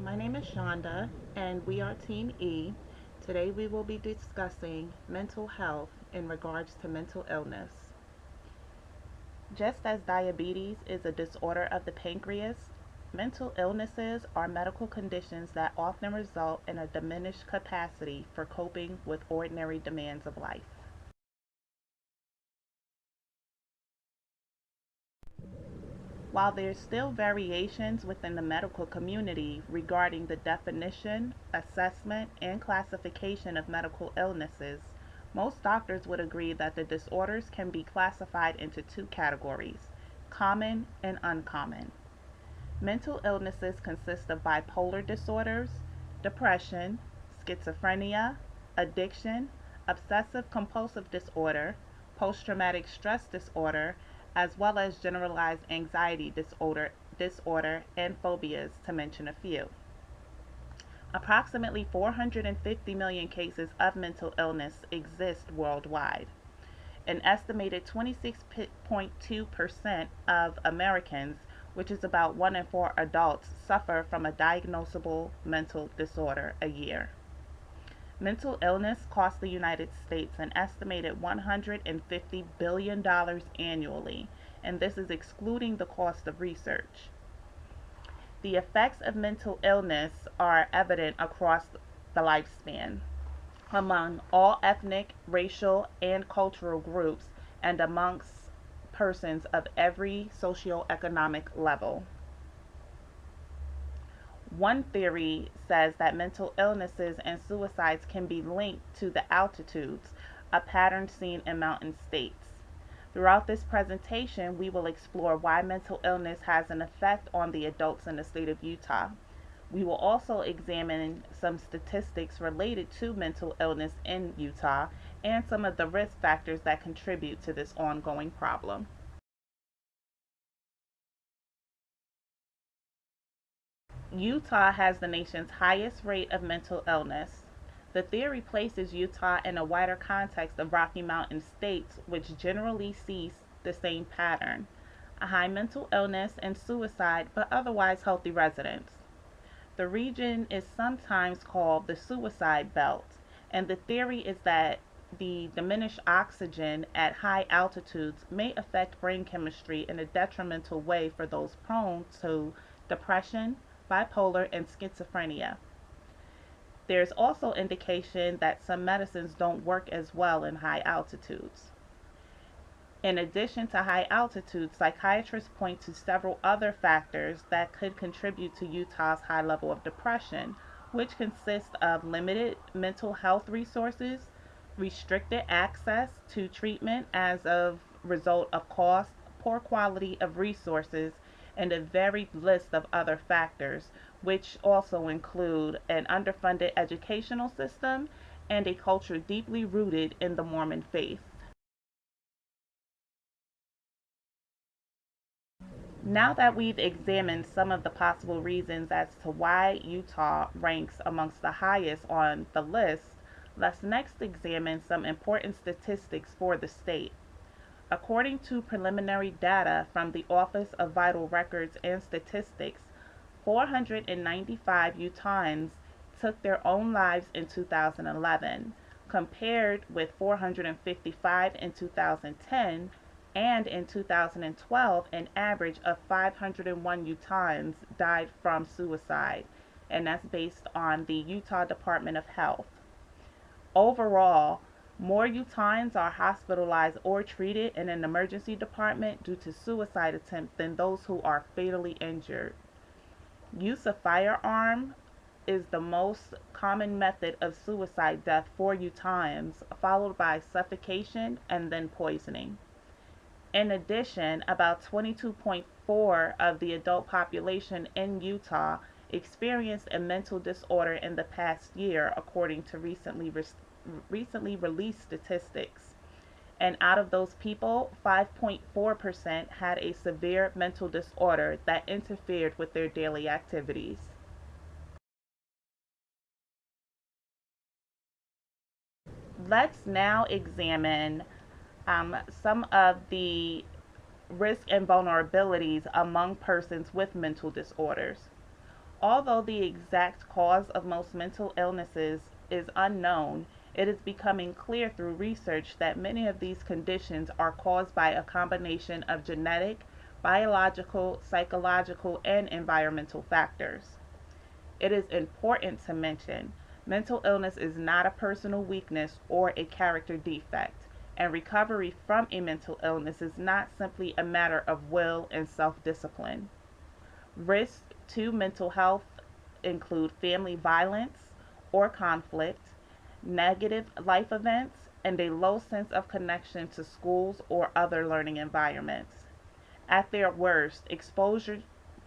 My name is Shonda, and we are Team E. Today we will be discussing mental health in regards to mental illness. Just as diabetes is a disorder of the pancreas, mental illnesses are medical conditions that often result in a diminished capacity for coping with ordinary demands of life. While there's still variations within the medical community regarding the definition, assessment, and classification of medical illnesses, most doctors would agree that the disorders can be classified into two categories: common and uncommon. Mental illnesses consist of bipolar disorders, depression, schizophrenia, addiction, obsessive compulsive disorder, post traumatic stress disorder, as well as generalized anxiety disorder and phobias, to mention a few. Approximately 450 million cases of mental illness exist worldwide. An estimated 26.2% of Americans, which is about 1 in 4 adults, suffer from a diagnosable mental disorder a year. Mental illness costs the United States an estimated $150 billion annually, and this is excluding the cost of research. The effects of mental illness are evident across the lifespan, among all ethnic, racial, and cultural groups, and amongst persons of every socioeconomic level. One theory says that mental illnesses and suicides can be linked to the altitudes, a pattern seen in mountain states. Throughout this presentation, we will explore why mental illness has an effect on the adults in the state of Utah. We will also examine some statistics related to mental illness in Utah and some of the risk factors that contribute to this ongoing problem. Utah has the nation's highest rate of mental illness. The theory places Utah in a wider context of Rocky Mountain states, which generally see the same pattern: a high mental illness and suicide, but otherwise healthy residents. The region is sometimes called the suicide belt, and the theory is that the diminished oxygen at high altitudes may affect brain chemistry in a detrimental way for those prone to depression, bipolar, and schizophrenia. There's also indication that some medicines don't work as well in high altitudes. In addition to high altitudes, psychiatrists point to several other factors that could contribute to Utah's high level of depression, which consist of limited mental health resources, restricted access to treatment as a result of cost, poor quality of resources, and a varied list of other factors, which also include an underfunded educational system and a culture deeply rooted in the Mormon faith. Now that we've examined some of the possible reasons as to why Utah ranks amongst the highest on the list, let's next examine some important statistics for the state. According to preliminary data from the Office of Vital Records and Statistics, 495 Utahns took their own lives in 2011, compared with 455 in 2010, and in 2012 an average of 501 Utahns died from suicide, and that's based on the Utah Department of Health. Overall, more Utahns are hospitalized or treated in an emergency department due to suicide attempt than those who are fatally injured. Use of firearm is the most common method of suicide death for Utahns, followed by suffocation and then poisoning. In addition, about 22.4 of the adult population in Utah experienced a mental disorder in the past year, according to recently released statistics. And out of those people, 5.4% had a severe mental disorder that interfered with their daily activities. Let's now examine some of the risk and vulnerabilities among persons with mental disorders. Although the exact cause of most mental illnesses is unknown, it is becoming clear through research that many of these conditions are caused by a combination of genetic, biological, psychological, and environmental factors. It is important to mention mental illness is not a personal weakness or a character defect, and recovery from a mental illness is not simply a matter of will and self discipline. Risks to mental health include family violence or conflict, negative life events, and a low sense of connection to schools or other learning environments. At their worst, exposure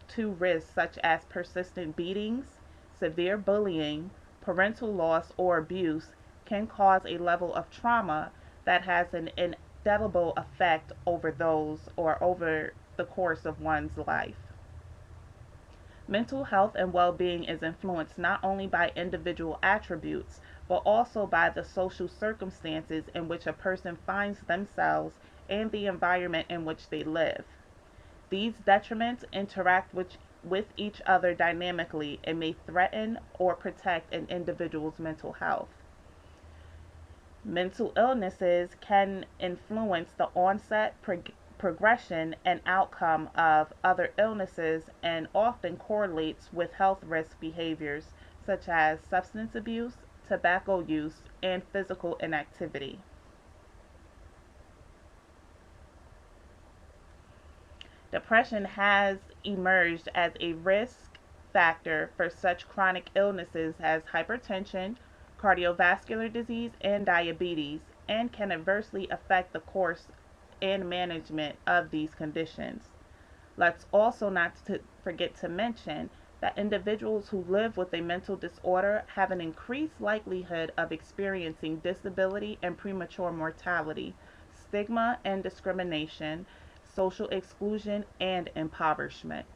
to risks such as persistent beatings, severe bullying, parental loss, or abuse can cause a level of trauma that has an indelible effect over the course of one's life. Mental health and well being is influenced not only by individual attributes, but also by the social circumstances in which a person finds themselves and the environment in which they live. These detriments interact with each other dynamically and may threaten or protect an individual's mental health. Mental illnesses can influence the onset, progression, and outcome of other illnesses and often correlates with health risk behaviors such as substance abuse, tobacco use, and physical inactivity. Depression has emerged as a risk factor for such chronic illnesses as hypertension, cardiovascular disease, and diabetes, and can adversely affect the course and management of these conditions. Let's also not to forget to mention that individuals who live with a mental disorder have an increased likelihood of experiencing disability and premature mortality, stigma and discrimination, social exclusion, and impoverishment.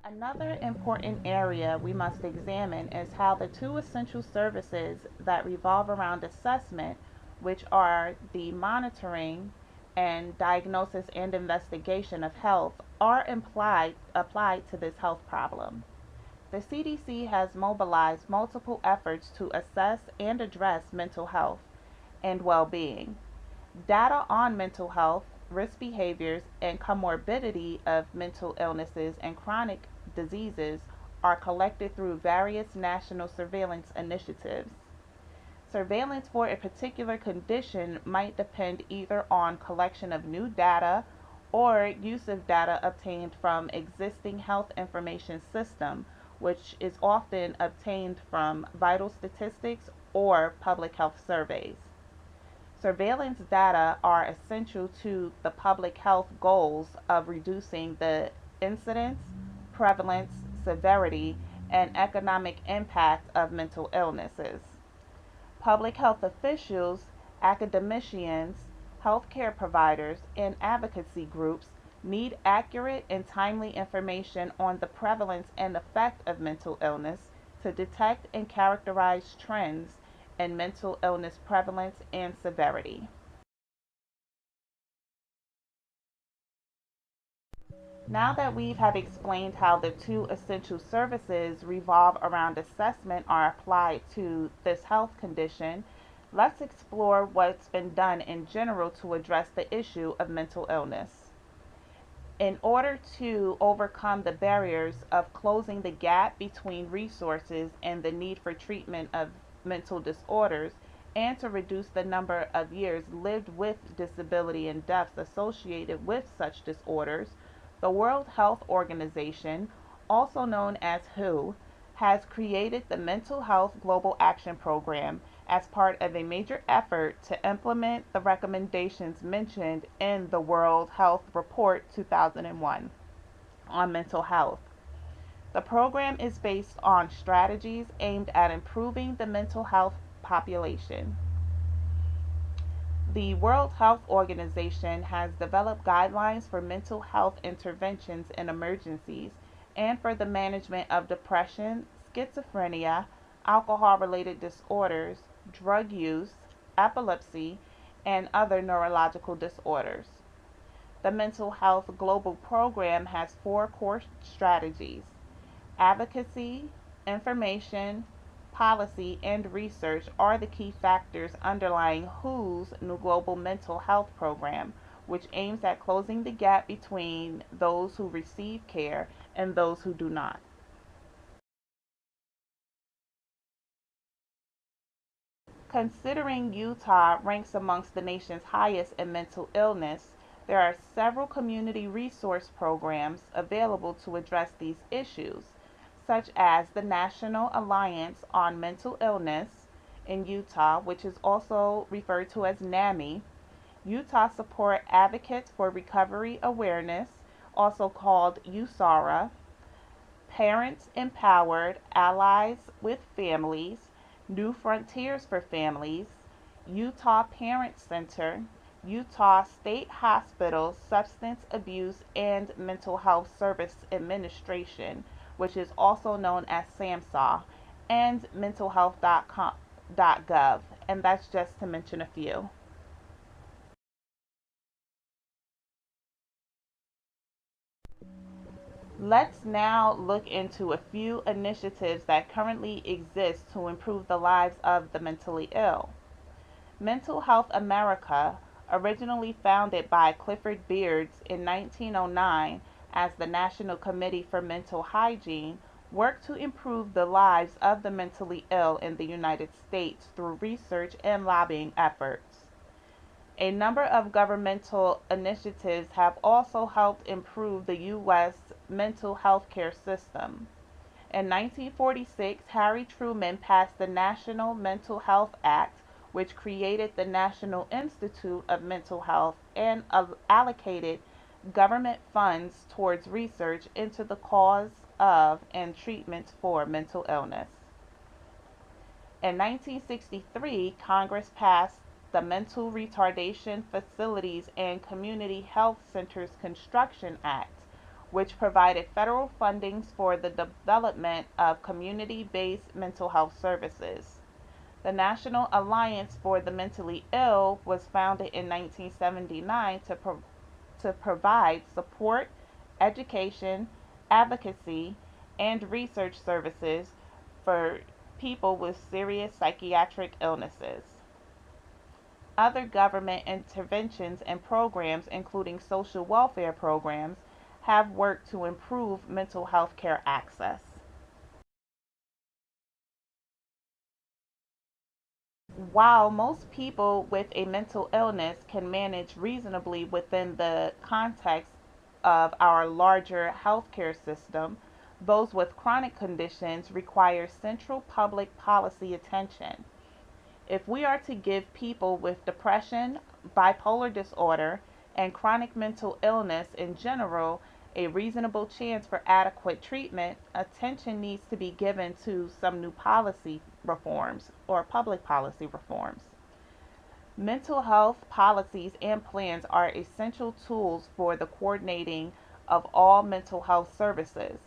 Another important area we must examine is how the two essential services that revolve around assessment, which are the monitoring and diagnosis and investigation of health, are applied to this health problem. The CDC has mobilized multiple efforts to assess and address mental health and well being. Data on mental health, risk behaviors, and comorbidity of mental illnesses and chronic diseases are collected through various national surveillance initiatives. Surveillance for a particular condition might depend either on collection of new data or use of data obtained from existing health information system, which is often obtained from vital statistics or public health surveys. Surveillance data are essential to the public health goals of reducing the incidence, prevalence, severity, and economic impact of mental illnesses. Public health officials, academicians, healthcare providers, and advocacy groups need accurate and timely information on the prevalence and effect of mental illness to detect and characterize trends in mental illness prevalence and severity. Now that we have explained how the two essential services revolve around assessment are applied to this health condition, let's explore what's been done in general to address the issue of mental illness. In order to overcome the barriers of closing the gap between resources and the need for treatment of mental disorders, and to reduce the number of years lived with disability and deaths associated with such disorders, the World Health Organization, also known as WHO, has created the Mental Health Global Action Program as part of a major effort to implement the recommendations mentioned in the World Health Report 2001 on mental health. The program is based on strategies aimed at improving the mental health population. The World Health Organization has developed guidelines for mental health interventions in emergencies and for the management of depression, schizophrenia, alcohol related disorders, drug use, epilepsy, and other neurological disorders. The Mental Health Global Program has four core strategies: advocacy, information, policy, and research are the key factors underlying WHO's new global mental health program, which aims at closing the gap between those who receive care and those who do not. Considering Utah ranks amongst the nation's highest in mental illness, there are several community resource programs available to address these issues, such as the National Alliance on Mental Illness in Utah, which is also referred to as NAMI, Utah Support Advocates for Recovery Awareness, also called USARA, Parents Empowered, Allies with Families, New Frontiers for Families, Utah Parent Center, Utah State Hospital Substance Abuse and Mental Health Service Administration, which is also known as SAMHSA, and mentalhealth.gov, and that's just to mention a few. Let's now look into a few initiatives that currently exist to improve the lives of the mentally ill. Mental Health America, originally founded by Clifford Beards in 1909 as the National Committee for Mental Hygiene, worked to improve the lives of the mentally ill in the United States through research and lobbying efforts. A number of governmental initiatives have also helped improve the U.S. mental health care system. In 1946, Harry Truman passed the National Mental Health Act, which created the National Institute of Mental Health and allocated government funds towards research into the cause of and treatments for mental illness. In 1963, Congress passed the Mental Retardation Facilities and Community Health Centers Construction Act, which provided federal funding for the development of community-based mental health services. The National Alliance for the Mentally Ill was founded in 1979 to provide support, education, advocacy, and research services for people with serious psychiatric illnesses. Other government interventions and programs, including social welfare programs, have worked to improve mental health care access. While most people with a mental illness can manage reasonably within the context of our larger healthcare system, those with chronic conditions require central public policy attention. If we are to give people with depression, bipolar disorder, and chronic mental illness in general a reasonable chance for adequate treatment, attention needs to be given to some new policy reforms or public policy reforms. Mental health policies and plans are essential tools for the coordinating of all mental health services.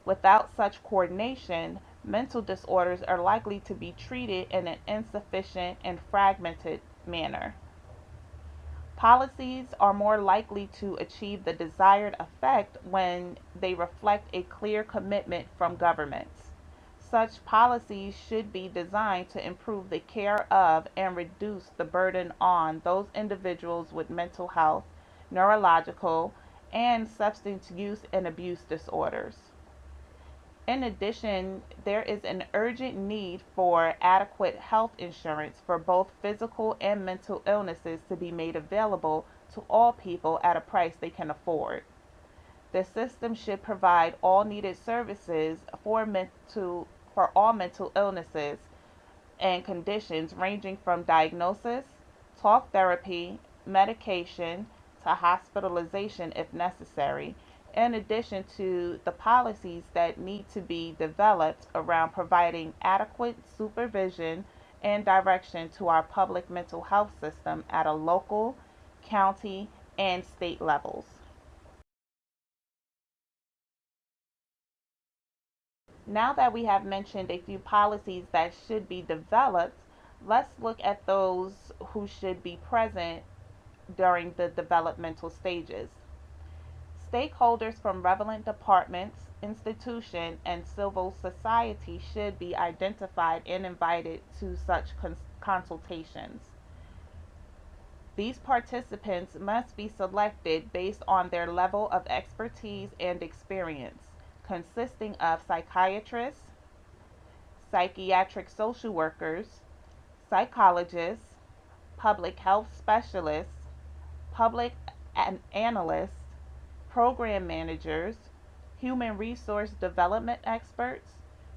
Without such coordination, mental disorders are likely to be treated in an insufficient and fragmented manner. Policies are more likely to achieve the desired effect when they reflect a clear commitment from governments. Such policies should be designed to improve the care of and reduce the burden on those individuals with mental health, neurological, and substance use and abuse disorders. In addition, there is an urgent need for adequate health insurance for both physical and mental illnesses to be made available to all people at a price they can afford. The system should provide all needed services for all mental illnesses and conditions ranging from diagnosis, talk therapy, medication, to hospitalization if necessary, in addition to the policies that need to be developed around providing adequate supervision and direction to our public mental health system at a local, county, and state levels. Now that we have mentioned a few policies that should be developed, let's look at those who should be present during the developmental stages. Stakeholders from relevant departments, institutions, and civil society should be identified and invited to such consultations. These participants must be selected based on their level of expertise and experience, consisting of psychiatrists, psychiatric social workers, psychologists, public health specialists, public analysts, program managers, human resource development experts,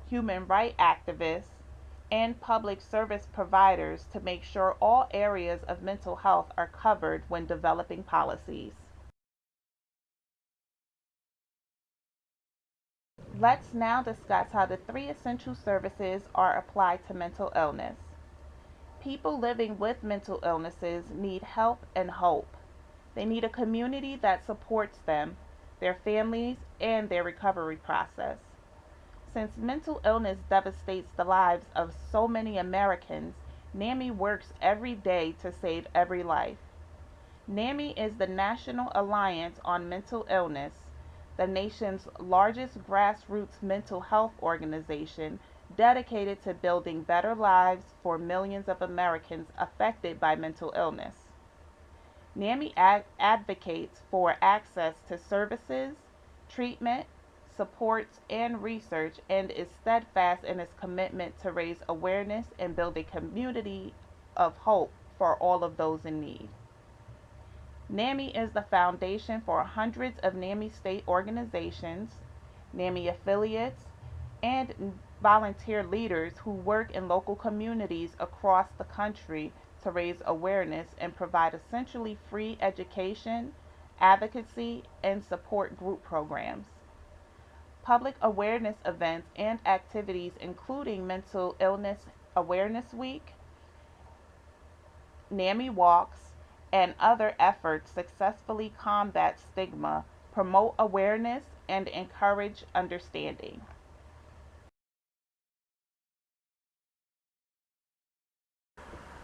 human rights activists, and public service providers to make sure all areas of mental health are covered when developing policies. Let's now discuss how the three essential services are applied to mental illness. People living with mental illnesses need help and hope. They need a community that supports them, their families, and their recovery process. Since mental illness devastates the lives of so many Americans, NAMI works every day to save every life. NAMI is the National Alliance on Mental Illness, the nation's largest grassroots mental health organization dedicated to building better lives for millions of Americans affected by mental illness. NAMI advocates for access to services, treatment, supports, and research and is steadfast in its commitment to raise awareness and build a community of hope for all of those in need. NAMI is the foundation for hundreds of NAMI state organizations, NAMI affiliates, and volunteer leaders who work in local communities across the country to raise awareness and provide essentially free education, advocacy, and support group programs. Public awareness events and activities including Mental Illness Awareness Week, NAMI Walks, and other efforts successfully combat stigma, promote awareness, and encourage understanding.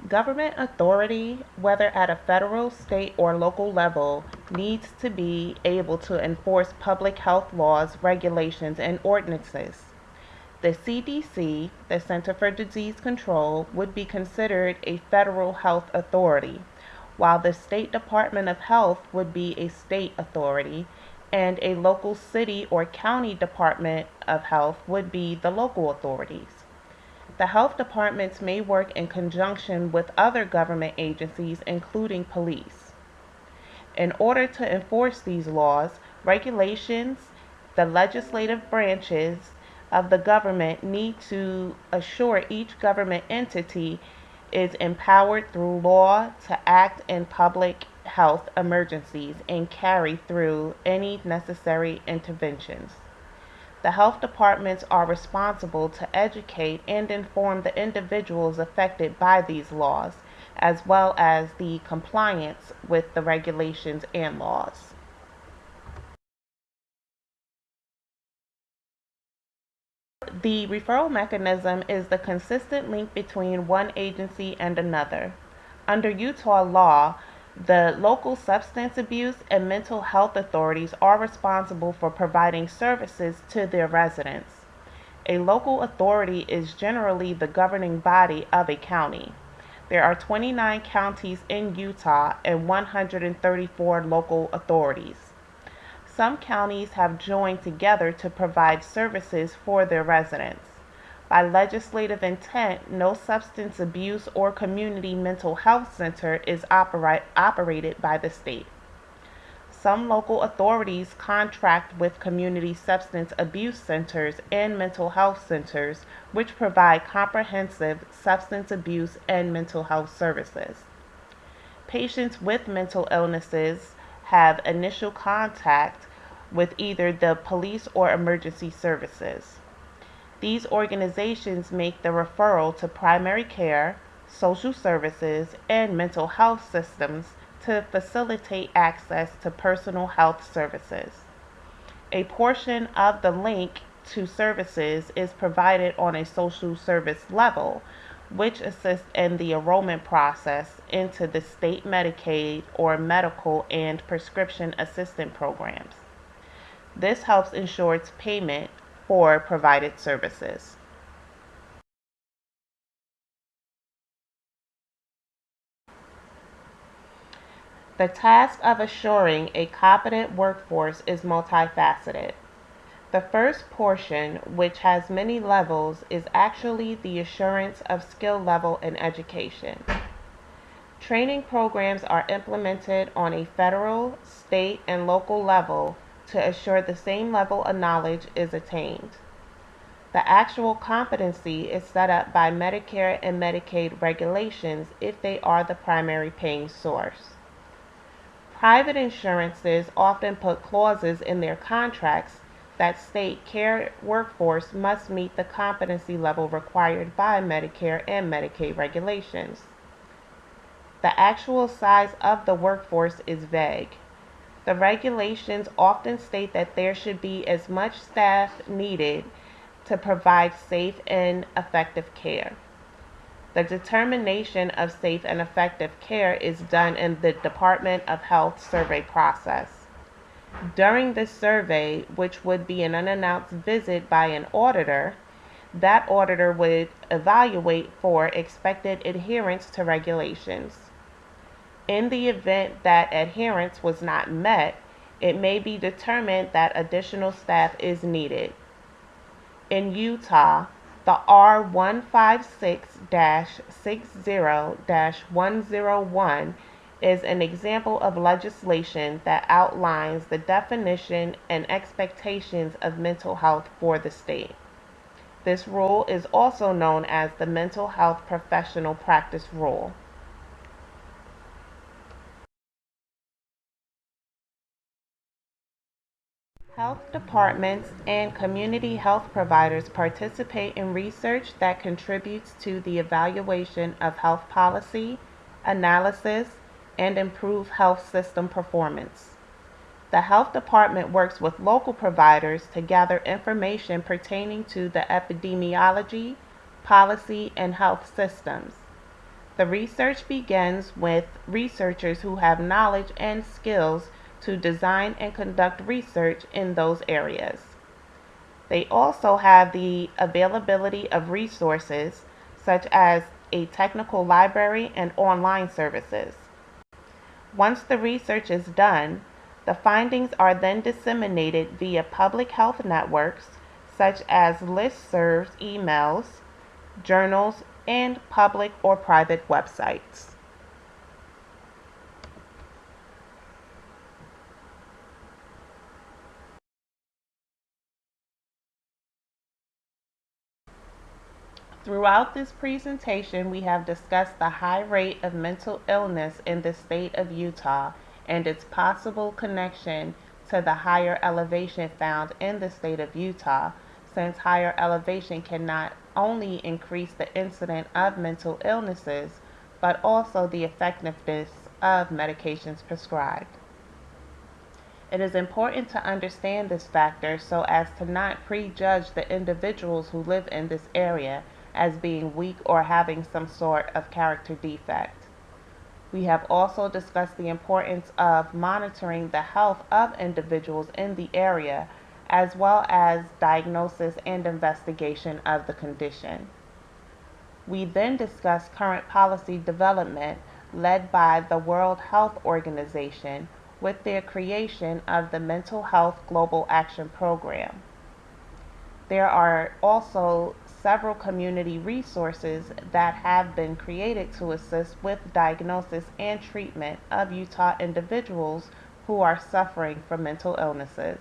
Government authority, whether at a federal, state, or local level, needs to be able to enforce public health laws, regulations, and ordinances. The CDC, the Center for Disease Control, would be considered a federal health authority, while the State Department of Health would be a state authority, and a local city or county department of health would be the local authorities. The health departments may work in conjunction with other government agencies, including police. In order to enforce these laws, regulations, the legislative branches of the government need to assure each government entity is empowered through law to act in public health emergencies and carry through any necessary interventions. The health departments are responsible to educate and inform the individuals affected by these laws, as well as the compliance with the regulations and laws. The referral mechanism is the consistent link between one agency and another. Under Utah law, the local substance abuse and mental health authorities are responsible for providing services to their residents. A local authority is generally the governing body of a county. There are 29 counties in Utah and 134 local authorities. Some counties have joined together to provide services for their residents. By legislative intent, no substance abuse or community mental health center is operated by the state. Some local authorities contract with community substance abuse centers and mental health centers, which provide comprehensive substance abuse and mental health services. Patients with mental illnesses have initial contact with either the police or emergency services. These organizations make the referral to primary care, social services, and mental health systems to facilitate access to personal health services. A portion of the link to services is provided on a social service level, which assists in the enrollment process into the state Medicaid or medical and prescription assistance programs. This helps ensure its payment for provided services. The task of assuring a competent workforce is multifaceted. The first portion, which has many levels, is actually the assurance of skill level in education. Training programs are implemented on a federal, state, and local level to assure the same level of knowledge is attained. The actual competency is set up by Medicare and Medicaid regulations if they are the primary paying source. Private insurances often put clauses in their contracts that state care workforce must meet the competency level required by Medicare and Medicaid regulations. The actual size of the workforce is vague. The regulations often state that there should be as much staff needed to provide safe and effective care. The determination of safe and effective care is done in the Department of Health survey process. During this survey, which would be an unannounced visit by an auditor, that auditor would evaluate for expected adherence to regulations. In the event that adherence was not met, it may be determined that additional staff is needed. In Utah, the R156-60-101 is an example of legislation that outlines the definition and expectations of mental health for the state. This rule is also known as the Mental Health Professional Practice Rule. Health departments and community health providers participate in research that contributes to the evaluation of health policy, analysis, and improve health system performance. The health department works with local providers to gather information pertaining to the epidemiology, policy, and health systems. The research begins with researchers who have knowledge and skills to design and conduct research in those areas. They also have the availability of resources such as a technical library and online services. Once the research is done, the findings are then disseminated via public health networks such as listservs, emails, journals, and public or private websites. Throughout this presentation, we have discussed the high rate of mental illness in the state of Utah and its possible connection to the higher elevation found in the state of Utah, since higher elevation can not only increase the incidence of mental illnesses, but also the effectiveness of medications prescribed. It is important to understand this factor so as to not prejudge the individuals who live in this area as being weak or having some sort of character defect. We have also discussed the importance of monitoring the health of individuals in the area as well as diagnosis and investigation of the condition. We then discussed current policy development led by the World Health Organization with their creation of the Mental Health Global Action Program. There are also several community resources that have been created to assist with diagnosis and treatment of Utah individuals who are suffering from mental illnesses.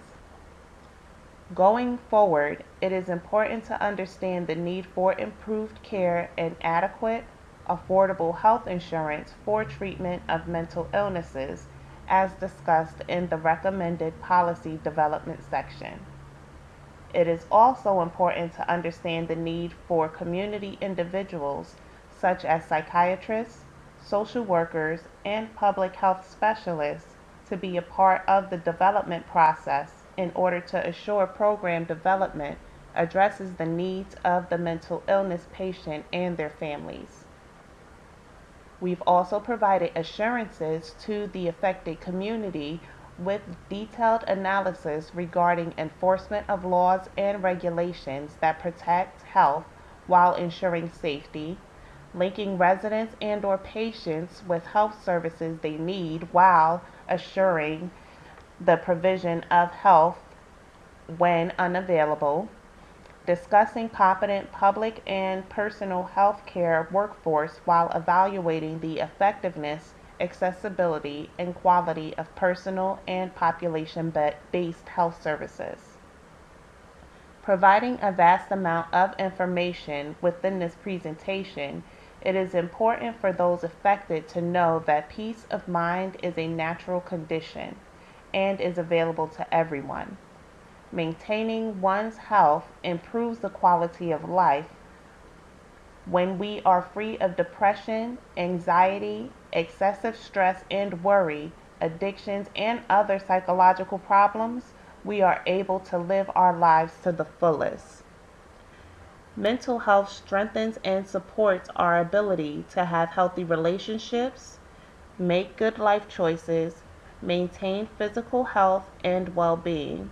Going forward, it is important to understand the need for improved care and adequate, affordable health insurance for treatment of mental illnesses, as discussed in the recommended policy development section. It is also important to understand the need for community individuals such as psychiatrists, social workers, and public health specialists to be a part of the development process in order to assure program development addresses the needs of the mental illness patient and their families. We've also provided assurances to the affected community with detailed analysis regarding enforcement of laws and regulations that protect health while ensuring safety, linking residents and/or patients with health services they need while assuring the provision of health when unavailable, discussing competent public and personal health care workforce while evaluating the effectiveness, accessibility, and quality of personal and population-based health services. Providing a vast amount of information within this presentation, it is important for those affected to know that peace of mind is a natural condition and is available to everyone. Maintaining one's health improves the quality of life. When we are free of depression, anxiety, excessive stress and worry, addictions, and other psychological problems, we are able to live our lives to the fullest. Mental health strengthens and supports our ability to have healthy relationships, make good life choices, maintain physical health and well-being,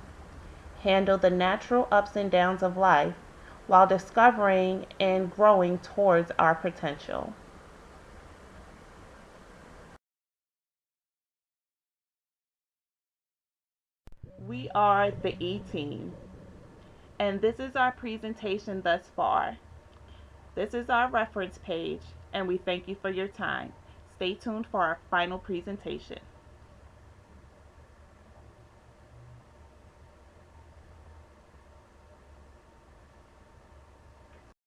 handle the natural ups and downs of life while discovering and growing towards our potential. We are the E Team, and this is our presentation thus far. This is our reference page, and we thank you for your time. Stay tuned for our final presentation.